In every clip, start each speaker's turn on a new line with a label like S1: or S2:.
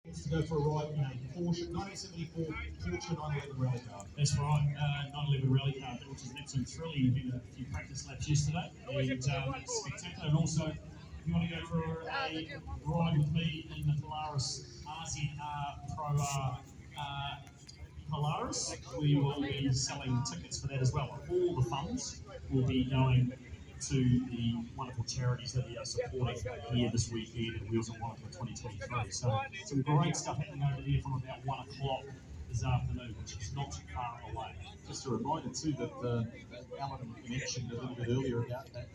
S1: It's to go for a ride in a Porsche 1974 Porsche 911 rally car.
S2: That's right, 911 rally car, which is absolutely thrilling. We did a few practice laps yesterday, and it's spectacular. And also, if you want to go for a ride with me in the Polaris RZR Pro R Polaris, we will be selling tickets for that as well. All the funds will be going to the wonderful charities that we are supporting here this weekend at Wheels of Wanaka 2023. So some great stuff happening over there from about 1 o'clock this afternoon, which is not too far away.
S1: Just a reminder too that Alan mentioned a little bit earlier about that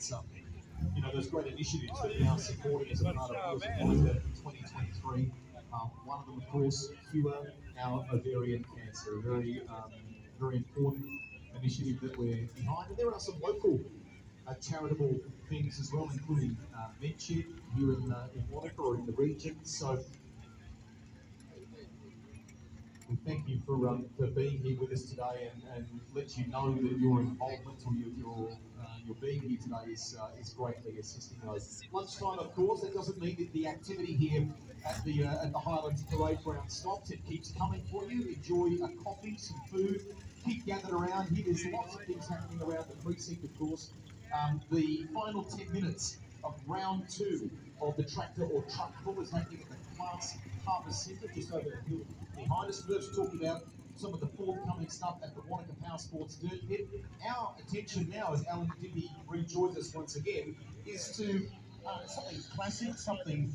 S1: those great initiatives that we are supporting as a part of Wheels of Wanaka 2023. One of them, of course, Cure Our Ovarian Cancer, a very important initiative that we're behind. And there are some local charitable things as well, including Menship here in Wanaka or in the region. So we thank you for being here with us today and let you know that your involvement or your being here today is greatly assisting us. Lunchtime, of course, that doesn't mean that the activity here at the Highlands Parade Ground stops. It keeps coming for you. Enjoy a coffee, some food. Keep gathered around here. There's lots of things happening around the precinct, of course. The final 10 minutes of round 2 of the tractor or truck pull is happening at the Class Harvest Centre just over the hill behind us. We're talking about some of the forthcoming stuff at the Wanaka Power Sports Dirt Pit. Our attention now, as Alan Dippy rejoins us once again, is to something classic, something